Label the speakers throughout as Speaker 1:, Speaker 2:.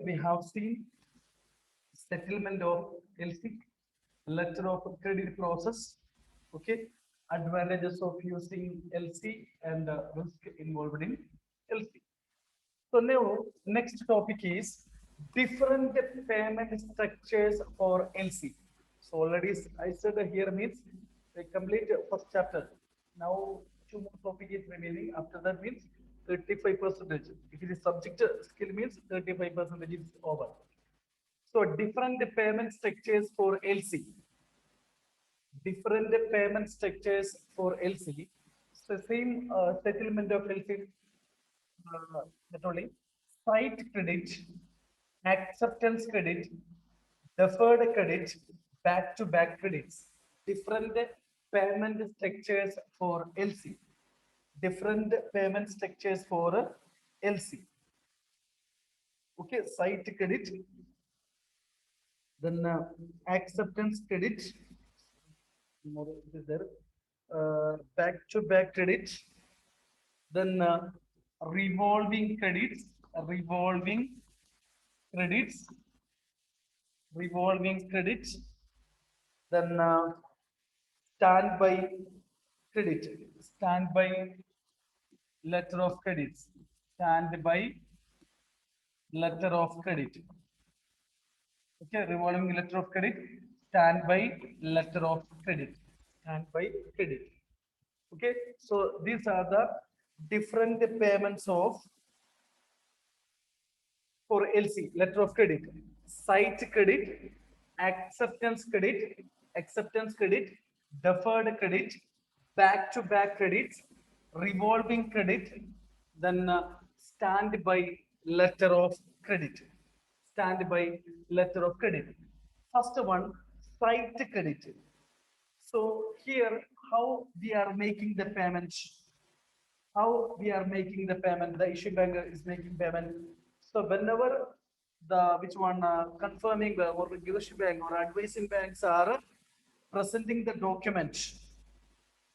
Speaker 1: We have seen settlement of LC, letter of credit process. Okay, advantages of using LC and risk involved in LC. So now next topic is different payment structures for LC. So already I said here means we complete first chapter. Now two more topic is remaining. After that means 35 percentage. If it is subject skill means 35 percentage is over. So different payment structures for LC. Different payment structures for LC. So same settlement of LC not only site credit, acceptance credit, deferred credit, back-to-back credits. Different payment structures for LC. Different payment structures for LC. Okay, site credit, then acceptance credit, there, back-to-back credit, then revolving credits, revolving credits, revolving credits, then standby credit, standby letter of credits, standby letter of credit. Okay, revolving letter of credit, standby letter of credit, standby credit. Okay, so these are the different payments of for LC, letter of credit, site credit, acceptance credit, deferred credit, back-to-back credits, revolving credit, then standby letter of credit, standby letter of credit. First one, site credit. So here, how we are making the payment, how we are making the payment, the issue bank is making payment. So whenever the which one confirming or issue bank or advising banks are presenting the document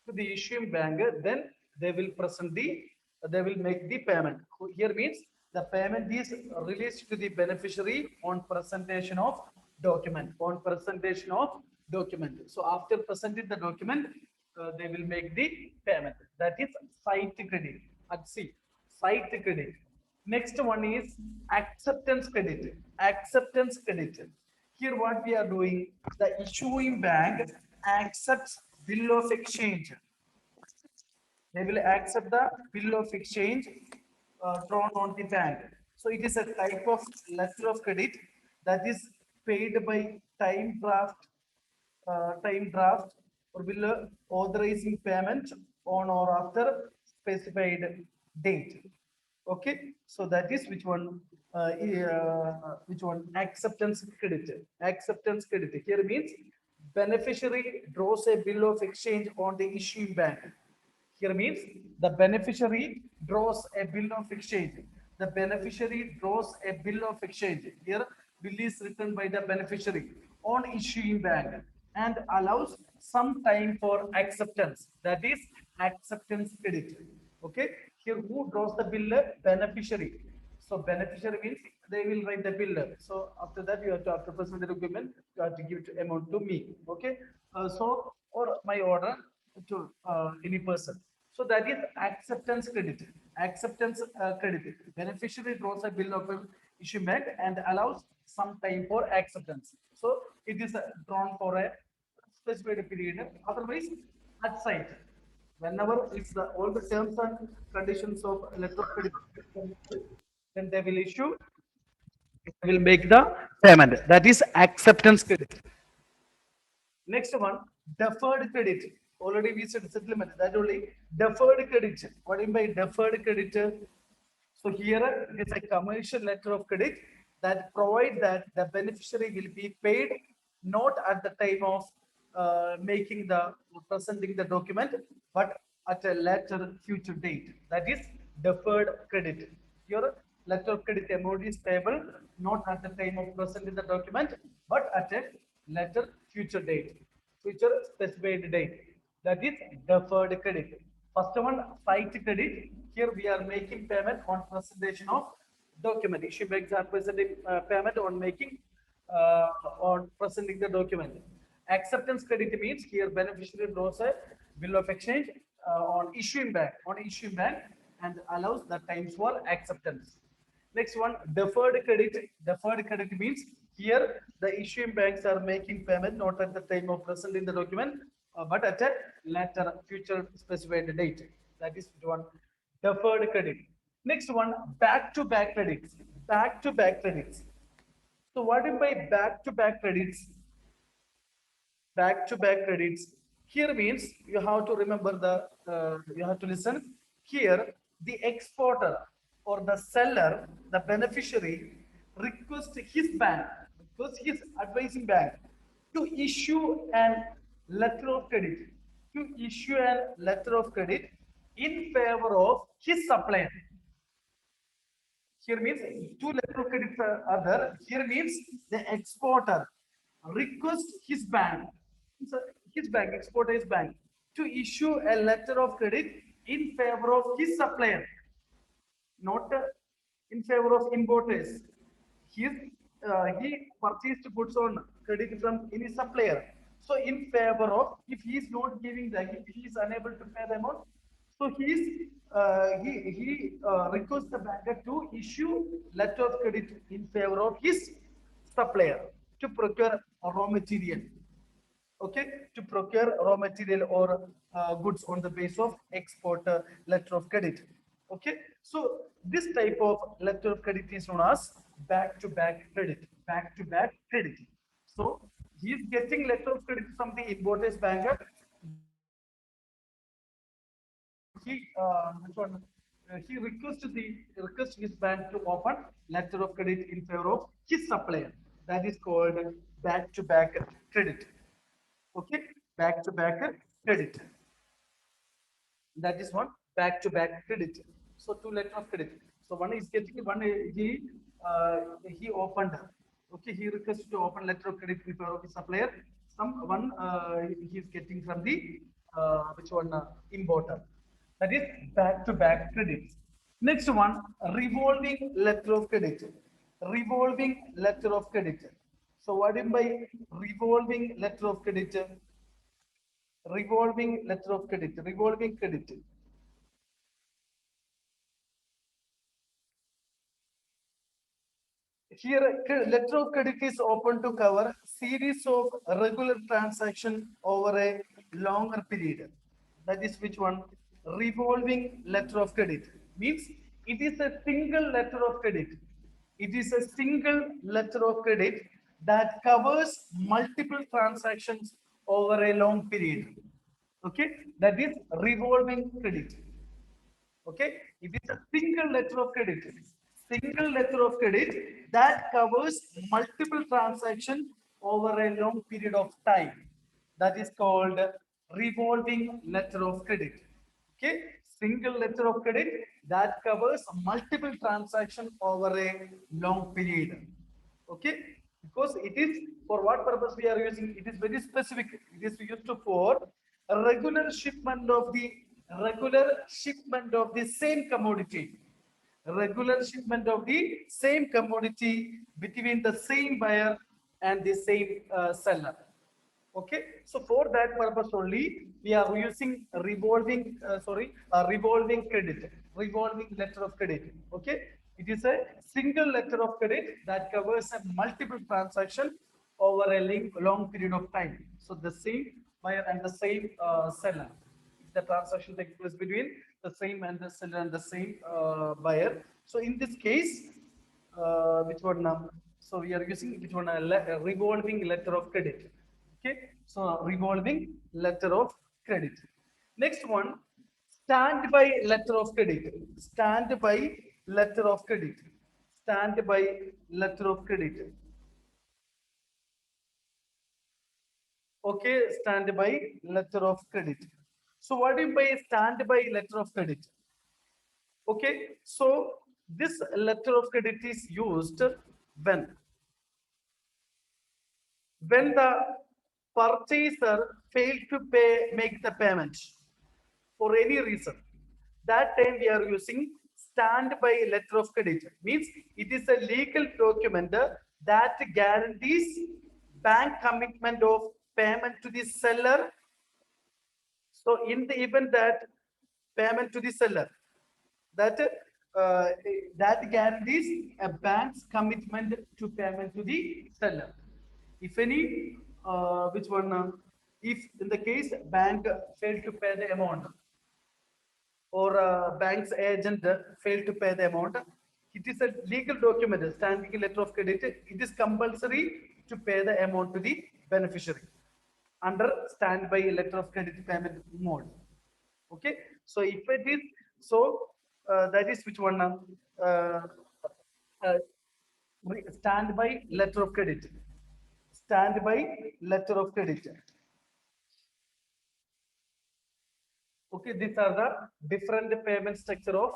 Speaker 1: to the issuing bank, then they will present the they will make the payment. Here means the payment is released to the beneficiary on presentation of document, on presentation of document. So after presenting the document, they will make the payment. That is site credit at C, site credit. Next one is acceptance credit, acceptance credit. Here what we are doing, the issuing bank accepts bill of exchange. They will accept the bill of exchange drawn on the bank. So it is a type of letter of credit that is paid by time draft or bill authorizing payment on or after specified date. Okay, so that is which one acceptance credit. Acceptance credit here means beneficiary draws a bill of exchange on the issuing bank. Here means the beneficiary draws a bill of exchange. The beneficiary draws a bill of exchange. Here, bill is written by the beneficiary on issuing bank and allows some time for acceptance. That is acceptance credit. Okay. Here, who draws the bill? Beneficiary. So beneficiary means they will write the bill. So after that, you have to after present the document, you have to give it amount to me. Okay. So or my order to any person. So that is acceptance credit. Acceptance credit. Beneficiary draws a bill of issue bank and allows some time for acceptance. So it is drawn for a specified period. Otherwise, at site, whenever it's the all the terms and conditions of letter of credit, then they will issue. They will make the payment. That is acceptance credit. Next one, deferred credit. Already we said settlement. That only deferred credit. What do you mean by deferred credit? So here it is a commercial letter of credit that provide that the beneficiary will be paid not at the time of making the presenting the document, but at a later future date. That is deferred credit. Your letter of credit amount is payable not at the time of presenting the document, but at a later future date, future specified date. That is deferred credit. First one, site credit. Here we are making payment on presentation of document. Issue banks are presenting payment on making on presenting the document. Acceptance credit means here beneficiary draws a bill of exchange on issuing bank and allows the times for acceptance. Next one, deferred credit. Deferred credit means here the issuing banks are making payment not at the time of presenting the document, but at a later future specified date. That is one deferred credit. Next one, back-to-back credits. Back-to-back credits. So what do you by back-to-back credits? Back-to-back credits. Here means you have to remember you have to listen. Here, the exporter or the seller, the beneficiary, request his bank, request his advising bank to issue an letter of credit, to issue a letter of credit in favor of his supplier. Here means two letter of credits are there. Here means the exporter request his bank, so his bank, exporter's bank, to issue a letter of credit in favor of his supplier, not in favor of importers. His, he purchased goods on credit from any supplier. So in favor of, if he is not giving that, if he is unable to pay the amount, so he requests the banker to issue letter of credit in favor of his supplier to procure raw material. Okay, to procure raw material or goods on the base of export letter of credit. Okay, so this type of letter of credit is known as back-to-back credit. Back-to-back credit. So he is getting letter of credit from the importer's banker. Which one? He requests his bank to open letter of credit in favor of his supplier. That is called back-to-back credit. Okay, back-to-back credit. That is one back-to-back credit. So two letter of credit. So one is getting one he opened. Okay, he requests to open letter of credit in favor of his supplier. Some one he is getting from the which one importer. That is back-to-back credit. Next one, revolving letter of credit. Revolving letter of credit. So what do you mean by revolving letter of credit? Revolving letter of credit. Revolving credit. Here, letter of credit is open to cover series of regular transaction over a longer period. That is which one? Revolving letter of credit. Means it is a single letter of credit. It is a single letter of credit that covers multiple transactions over a long period. Okay, that is revolving credit. Okay, it is a single letter of credit. Single letter of credit that covers multiple transactions over a long period of time. That is called revolving letter of credit. Okay, single letter of credit that covers multiple transactions over a long period. Okay, because it is for what purpose we are using, it is very specific. It is used for a regular shipment of the same commodity, regular shipment of the same commodity between the same buyer and the same seller. Okay, so for that purpose only we are using revolving credit, revolving letter of credit. Okay, it is a single letter of credit that covers a multiple transaction over a long period of time. So the same buyer and the same seller, if the transaction takes place between the same and the seller and the same buyer. So in this case, which one now? So we are using which one? A revolving letter of credit. Okay, so revolving letter of credit. Next one, standby letter of credit. Standby letter of credit. Standby letter of credit. Okay, standby letter of credit. So what do you mean by standby letter of credit? Okay, so this letter of credit is used when the purchaser failed to make the payment for any reason. That time we are using standby letter of credit means it is a legal document that guarantees bank commitment of payment to the seller. So in the event that payment to the seller, that that guarantees a bank's commitment to payment to the seller. If any, which one? If in the case bank failed to pay the amount, or bank's agent failed to pay the amount, it is a legal document, a standing letter of credit. It is compulsory to pay the amount to the beneficiary under standby letter of credit payment mode. Okay, so if it is so, that is which one? Uh, Standby letter of credit. Standby letter of credit. Okay, these are the different payment structure of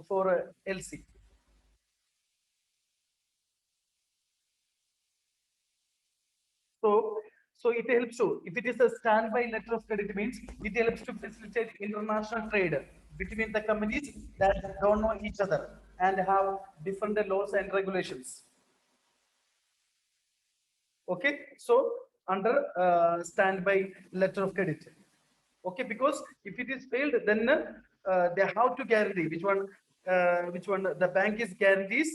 Speaker 1: for LC. So, so it helps to, if it is a standby letter of credit means it helps to facilitate international trade between the companies that don't know each other and have different laws and regulations. Okay, so under standby letter of credit. Okay, because if it is failed, then they have to guarantee which one the bank is guarantees.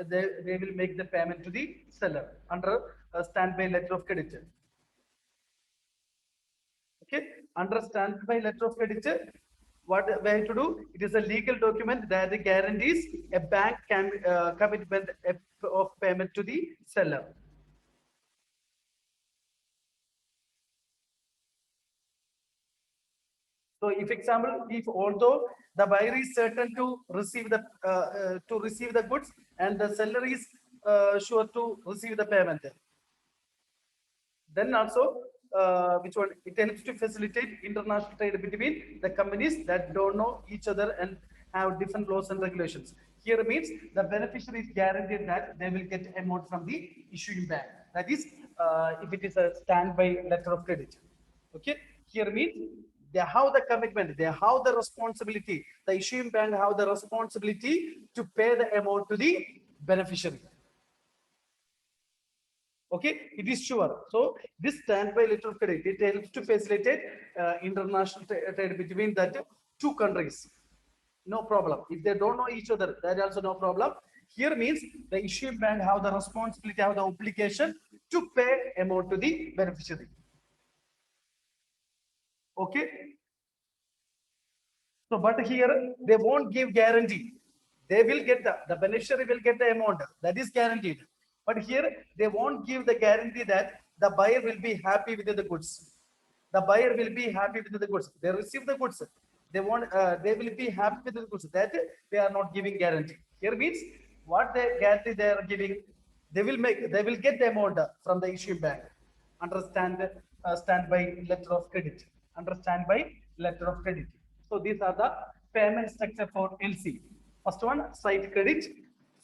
Speaker 1: They will make the payment to the seller under standby letter of credit. Okay, under standby letter of credit, what we have to do? It is a legal document that guarantees a bank can commitment of payment to the seller. So, if example, if although the buyer is certain to receive the goods and the seller is sure to receive the payment, then also which one, it helps to facilitate international trade between the companies that don't know each other and have different laws and regulations. Here means the beneficiary is guaranteed that they will get amount from the issuing bank. That is, if it is a standby letter of credit. Okay, here means they have the commitment, they have the responsibility. The issuing bank have the responsibility to pay the amount to the beneficiary. Okay, it is sure. So this standby letter of credit, it helps to facilitate international trade between that two countries. No problem. If they don't know each other, that also no problem. Here means the issuing bank have the responsibility, have the obligation to pay amount to the beneficiary. Okay. So, but here they won't give guarantee. They will get the beneficiary will get the amount that is guaranteed. But here they won't give the guarantee that the buyer will be happy with the goods. The buyer will be happy with the goods. They receive the goods. They will be happy with the goods. That they are not giving guarantee. Here means what they guarantee they are giving, they will get the amount from the issue bank. Understand standby letter of credit. Understand by letter of credit. So these are the payment structure for LC. First one, site credit.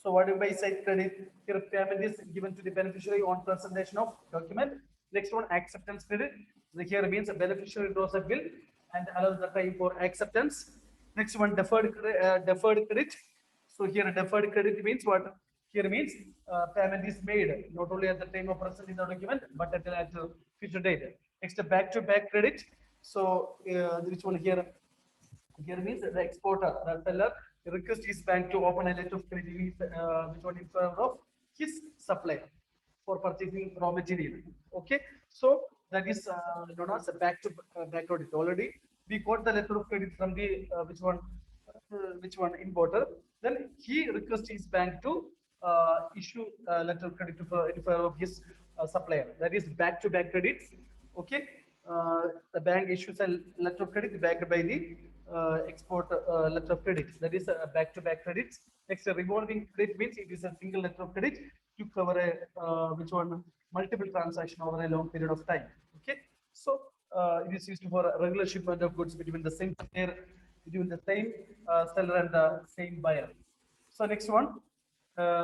Speaker 1: So what do you by site credit? Here payment is given to the beneficiary on presentation of document. Next one, acceptance credit. So here means a beneficiary draws a bill and allows the time for acceptance. Next one, deferred credit. So here deferred credit means what? Here means payment is made not only at the time of present in the document, but at a future date. Next, back-to-back credit. So which one here? Here means the exporter, the seller requests his bank to open a letter of credit, which one in favor of his supplier for purchasing raw material. Okay, so that is known as a back credit. Already we got the letter of credit from the which one importer. Then he requests his bank to issue a letter of credit in favor of his supplier. That is back-to-back credits. Okay, the bank issues a letter of credit backed by the export letter of credit. That is back-to-back credits. Next, a revolving credit means it is a single letter of credit to cover a which one multiple transaction over a long period of time. Okay, so it is used for a regular shipment of goods between the same seller and the same buyer. So next one,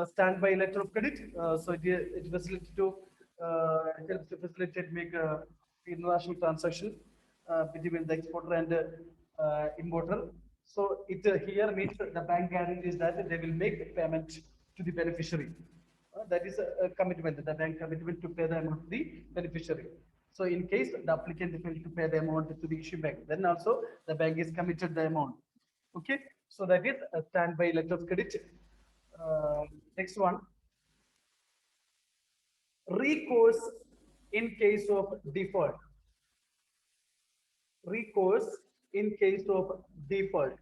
Speaker 1: standby letter of credit. So it facilitates to helps to facilitate make international transaction between the exporter and importer. So it here means the bank guarantees that they will make payment to the beneficiary. That is a commitment, the bank commitment to pay the amount to the beneficiary. So in case the applicant fails to pay the amount to the issue bank, then also the bank is committed the amount. Okay, so that is a standby letter of credit. Next one, recourse in case of default. Recourse in case of default.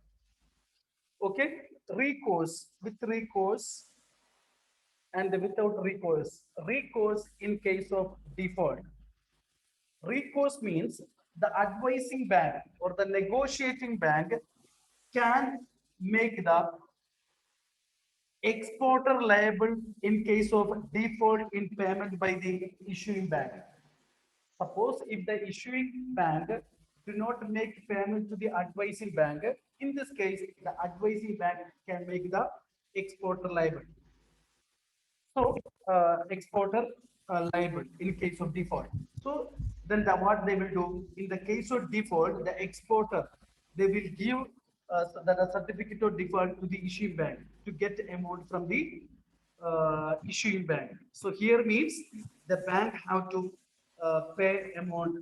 Speaker 1: Okay, recourse with recourse and without recourse. Recourse in case of default. Recourse means the advising bank or the negotiating bank can make the exporter liable in case of default in payment by the issuing bank. Suppose if the issuing bank do not make payment to the advising bank, in this case, the advising bank can make the exporter liable. So, exporter liable in case of default. So, then what they will do in the case of default, the exporter they will give the certificate of default to the issuing bank to get amount from the issuing bank. So here means the bank have to pay amount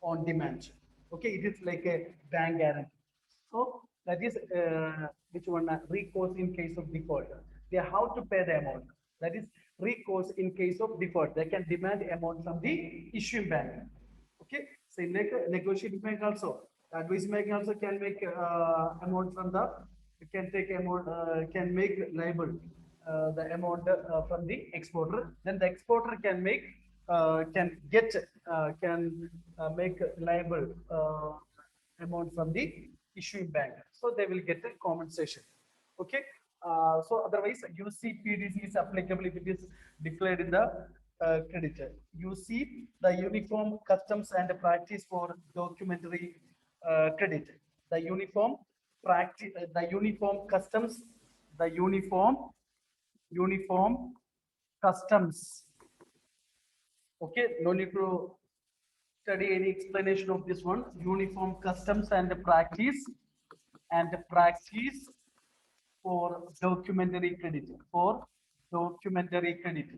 Speaker 1: on demand. Okay, it is like a bank guarantee. So that is which one recourse in case of default. They have to pay the amount. That is recourse in case of default. They can demand amount from the issuing bank. Okay, so in negotiating bank also, advising bank also can make amount from the can take amount can make liable the amount from the exporter. Then the exporter can make can get can make liable amount from the issuing bank. So they will get a compensation. Okay. So otherwise, UCPDC is applicable if it is declared in the creditor. UC, the Uniform Customs and Practice for Documentary Credit. The Uniform Practice, the Uniform Customs, the Uniform Customs. Okay, no need to study any explanation of this one. Uniform Customs and practice for documentary credit. For documentary credit.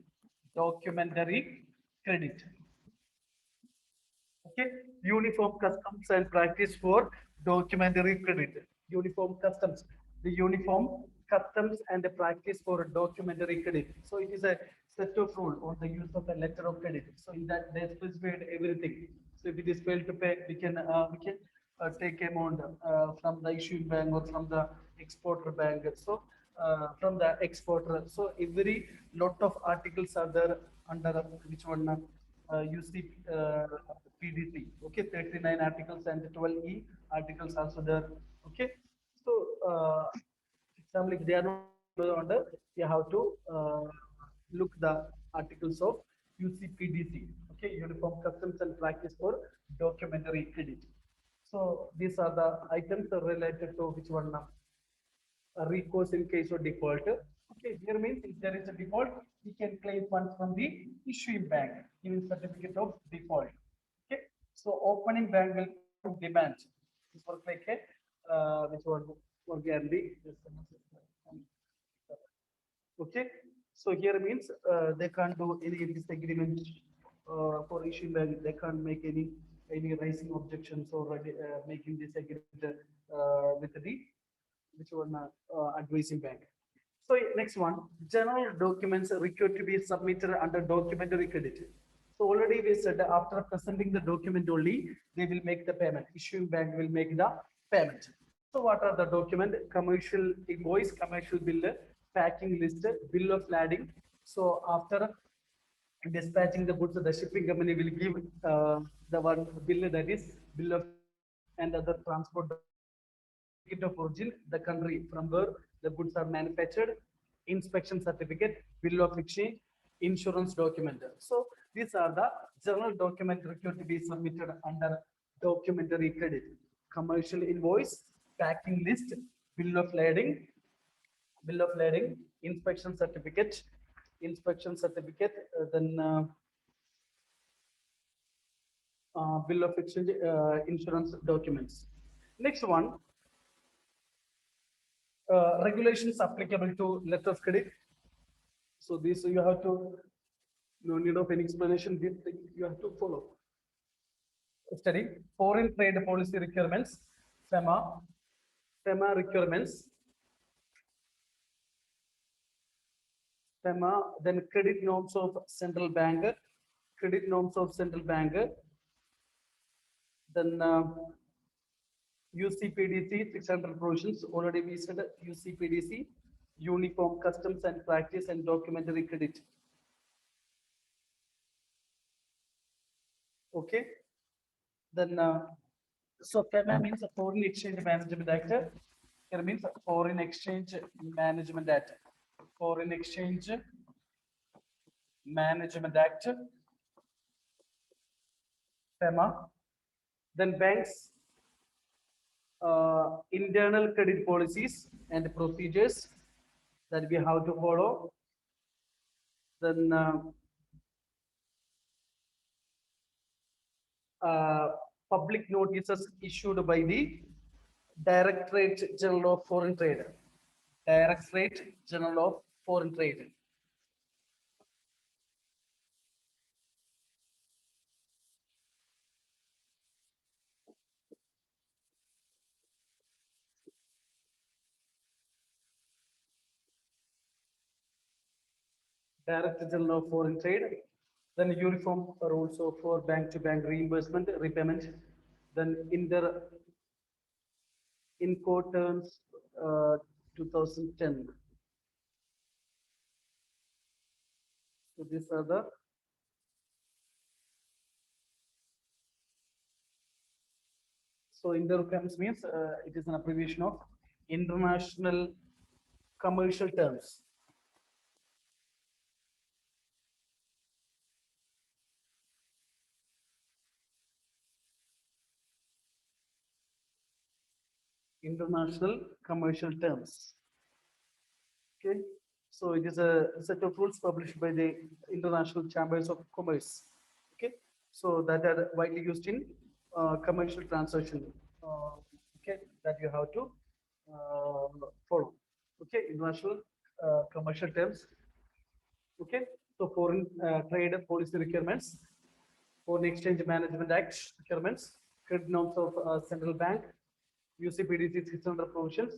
Speaker 1: Documentary credit. Okay. Uniform Customs and practice for documentary credit. Uniform Customs. The Uniform Customs and the practice for documentary credit. So it is a set of rule on the use of a letter of credit. So in that they specified everything. So if it is failed to pay, we can take amount from the issuing bank or from the exporter bank. So from the exporter. So every lot of articles are there under which one you see PDC. Okay, 39 articles and 12E articles also there. Okay, so example if they are not under, you have to look the articles of UCPDC. Okay, Uniform Customs and Practice for Documentary Credit. So these are the items related to which one now recourse in case of default. Okay, here means if there is a default, we can claim funds from the issuing bank, giving certificate of default. Okay, so opening bank will demand. This work like a which one guarantee. Okay, so here means they can't do any disagreement for issuing bank. They can't make any raising objections or making disagreement with the which one advising bank. So next one, general documents required to be submitted under documentary credit. So already we said that after presenting the document only, they will make the payment. Issuing bank will make the payment. So what are the document? Commercial invoice, commercial bill, packing list, bill of lading. So after dispatching the goods, the shipping company will give the one bill, that is bill of and other transport certificate of origin, the country from where the goods are manufactured, inspection certificate, bill of exchange, insurance document. So these are the general document required to be submitted under documentary credit. Commercial invoice, packing list, bill of lading, inspection certificate, then bill of exchange, insurance documents. Next one, regulations applicable to letter of credit. So this you have to, no need of any explanation, this thing you have to follow. Study foreign trade policy requirements, FEMA, FEMA requirements, FEMA, then credit norms of central bank, credit norms of central bank, then UCPDC 600 provisions, already we said UCPDC, Uniform Customs and Practice and Documentary Credit. Okay. Then, so FEMA means a Foreign Exchange Management Act. Here means Foreign Exchange Management Act. Foreign Exchange Management Act. FEMA. Then banks, internal credit policies and procedures that we have to follow. Then public notices issued by the Directorate General of Foreign Trade. Directorate General of Foreign Trade. Director General of Foreign Trade. Then uniform rules for bank-to-bank reimbursement, repayment. Then Incoterms 2010. So these are the so Incoterms means it is an abbreviation of International Commercial Terms. International Commercial Terms. Okay, so it is a set of rules published by the International Chambers of Commerce. Okay, so that are widely used in commercial transaction. Okay, that you have to follow. Okay, international commercial terms. Okay, so foreign trade policy requirements, Foreign Exchange Management Act requirements, credit norms of central bank, UCPDC 600 provisions,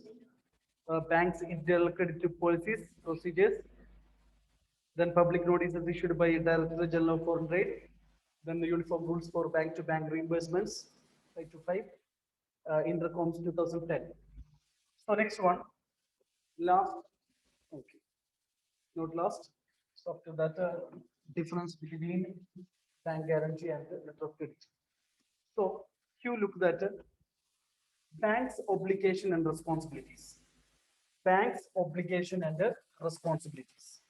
Speaker 1: banks internal credit policies, procedures, then public notices issued by Director General of Foreign Trade, then the uniform rules for bank-to-bank reimbursements, 5 to 5, Intercoms 2010. So next one, last, okay, not last. So after that, difference between bank guarantee and the letter of credit. So you look at bank's obligation and responsibilities. Bank's obligation and responsibilities.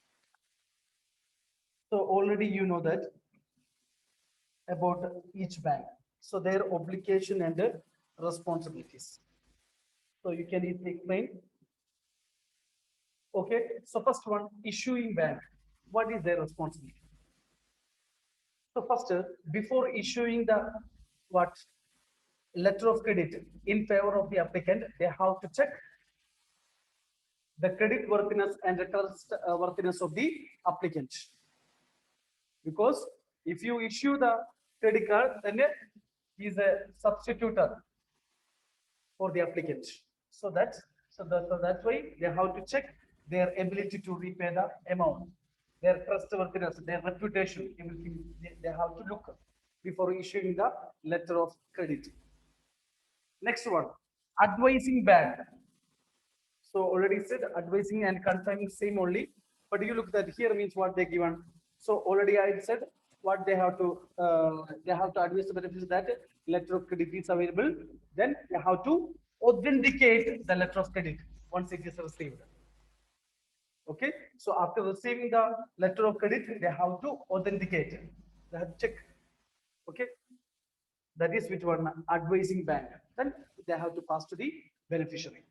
Speaker 1: So already you know that about each bank. So their obligation and responsibilities. So you can easily explain. Okay. So first one, issuing bank. What is their responsibility? So first, before issuing the what letter of credit in favor of the applicant, they have to check the credit worthiness and the trust worthiness of the applicant. Because if you issue the credit card, then he is a substitutor for the applicant. So that's why they have to check their ability to repay the amount, their trustworthiness, their reputation, everything they have to look before issuing the letter of credit. Next one, advising bank. So already said advising and confirming same only, but you look that here means what they given. So already I said what they have to advise the benefits that letter of credit is available. Then they have to authenticate the letter of credit once it is received. Okay, so after receiving the letter of credit, they have to authenticate. They have to check. Okay, that is which one, advising bank. Then they have to pass to the beneficiary.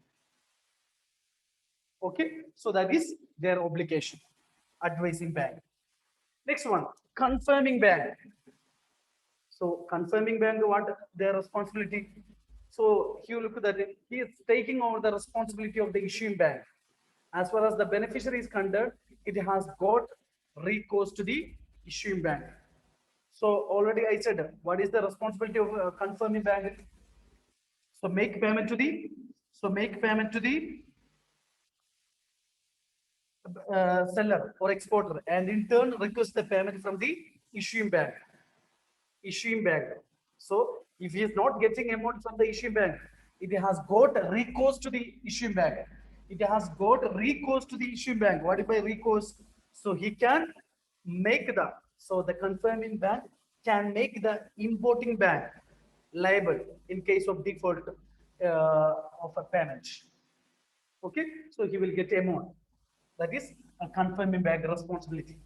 Speaker 1: Okay, so that is their obligation, advising bank. Next one, confirming bank. So confirming bank, what their responsibility? So you look at that, he is taking over the responsibility of the issuing bank. As far as the beneficiary is concerned, it has got recourse to the issuing bank. So already I said, what is the responsibility of confirming bank? So make payment to the, seller or exporter, and in turn request the payment from the issuing bank. Issuing bank. So if he is not getting amount from the issuing bank, it has got recourse to the issuing bank. It has got recourse to the issuing bank. What if I recourse? So he can make the, so the confirming bank can make the importing bank liable in case of default of a payment. Okay, so he will get amount. That is a confirming bank responsibility.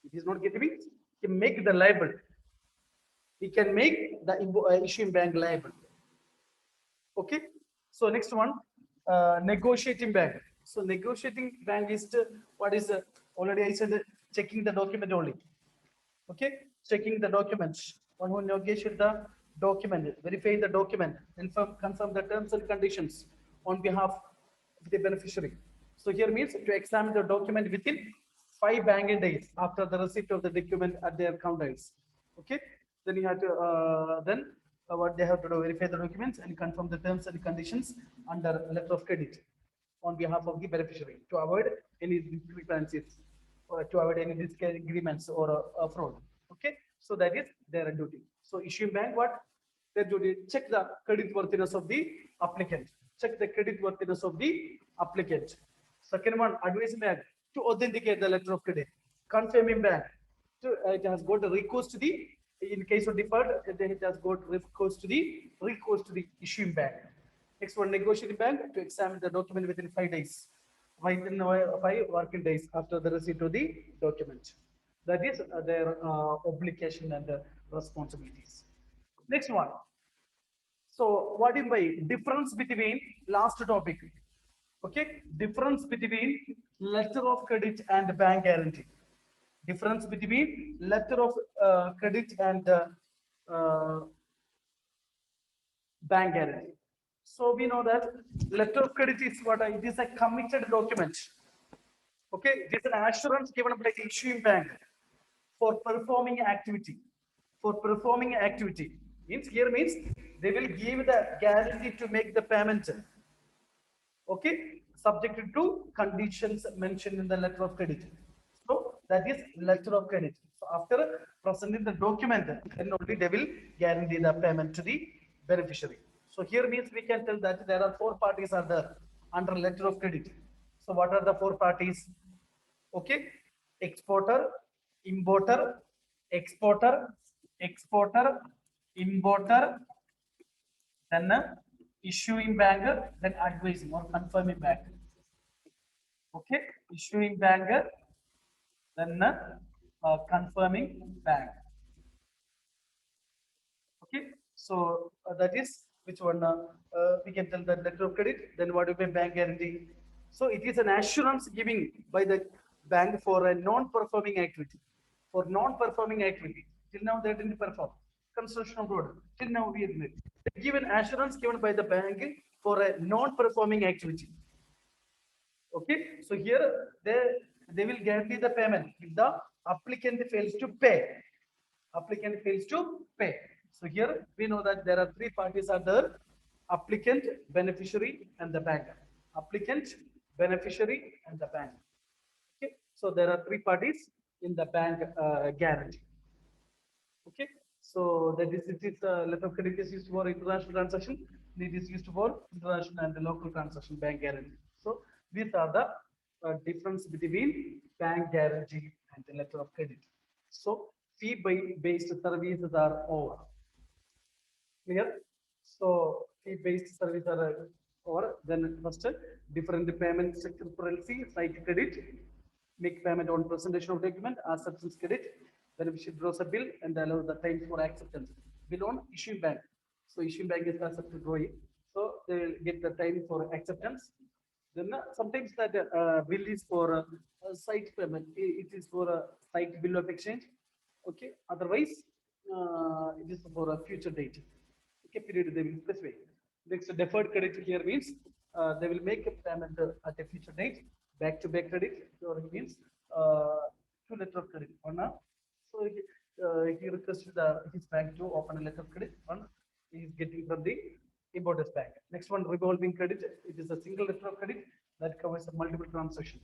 Speaker 1: If he is not getting it, he make the liable. He can make the issuing bank liable. Okay, so next one, negotiating bank. So negotiating bank is what is already I said, checking the document only. Okay, checking the documents. One who negotiate the document, verify the document, confirm the terms and conditions on behalf of the beneficiary. So here means to examine the document within 5 banking days after the receipt of the document at their account dates. Okay, then you have to what they have to do, verify the documents and confirm the terms and conditions under letter of credit on behalf of the beneficiary to avoid any discrepancies or to avoid any disagreements or fraud. Okay, so that is their duty. So issuing bank, what their duty? Check the credit worthiness of the applicant. Check the credit worthiness of the applicant. Second one, advising bank to authenticate the letter of credit. Confirming bank to, it has got a recourse to the, in case of default, then it has got recourse to the issuing bank. Next one, negotiating bank to examine the document within 5 days, within 5 working days after the receipt of the document. That is their obligation and responsibilities. Next one. So what is by difference between last topic? Okay, difference between letter of credit and bank guarantee. Difference between letter of credit and uh, bank guarantee. So we know that letter of credit is what? It is a committed document. Okay, it is an assurance given by the issuing bank for performing activity. For performing activity means here means they will give the guarantee to make the payment. Okay, subject to conditions mentioned in the letter of credit. So that is letter of credit. So after presenting the document, then only they will guarantee the payment to the beneficiary. So here means we can tell that there are 4 parties are there under letter of credit. So what are the 4 parties? Okay, exporter, importer, exporter, exporter, importer, then issuing banker, then advising or confirming banker. Okay, issuing banker, then confirming bank. Okay, so that is which one we can tell the letter of credit. Then what will be bank guarantee? So it is an assurance giving by the bank for a non-performing activity. For non-performing activity, till now they didn't perform. Construction of road, till now we admit. They give an assurance given by the bank for a non-performing activity. Okay, so here they will guarantee the payment if the applicant fails to pay. Applicant fails to pay. So here we know that there are 3 parties are there: applicant, beneficiary, and the bank. Applicant, beneficiary, and the bank. Okay, so there are 3 parties in the bank guarantee. Okay, so that is it is letter of credit is used for international transaction. It is used for international and the local transaction bank guarantee. So these are the difference between bank guarantee and the letter of credit. So fee based services are over. Clear? So fee based services are over. Then first different payment sector currency, site credit, make payment on presentation of document, acceptance credit, beneficiary draws a bill and allow the time for acceptance. Bill on issuing bank. So issuing bank is accepted drawing. So they will get the time for acceptance. Then sometimes that bill is for site payment. It is for a site bill of exchange. Okay. Otherwise, it is for a future date. Okay, period they will specify. Next, deferred credit here means they will make a payment at a future date. Back-to-back credit or it means two letter of credit. One, so he requested his bank to open a letter of credit. One he is getting from the importer's bank. Next one, revolving credit. It is a single letter of credit that covers multiple transactions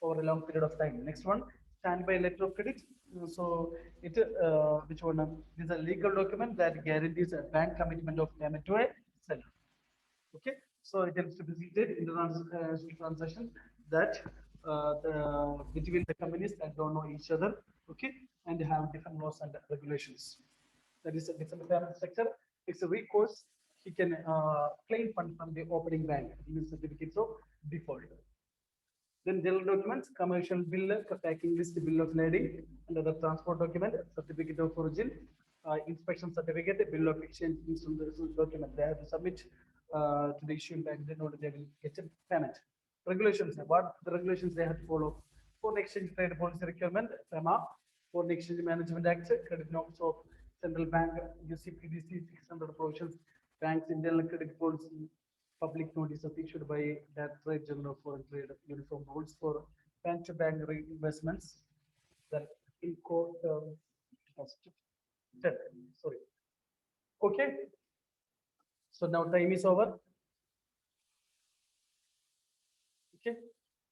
Speaker 1: over a long period of time. Next one, standby letter of credit. So it which one? This is a legal document that guarantees a bank commitment of payment to a seller. Okay, so it helps to facilitate international transaction that between the companies that don't know each other. Okay, and they have different laws and regulations. That is a different payment sector. It's a recourse. He can claim fund from the opening bank in certificates of default. Then general documents, commercial bill, packing list, bill of lading, and other transport document, certificate of origin, inspection certificate, bill of exchange document. They have to submit to the issuing bank, then only they will get a payment. Regulations, what the regulations they have to follow. Foreign exchange trade policy requirement, FEMA, Foreign Exchange Management Act, credit norms of central bank, UCPDC 600 provisions, banks internal credit policy, public notices issued by Directorate General of Foreign Trade, uniform rules for bank-to-bank reimbursements that in court, sorry. Okay, so now time is over.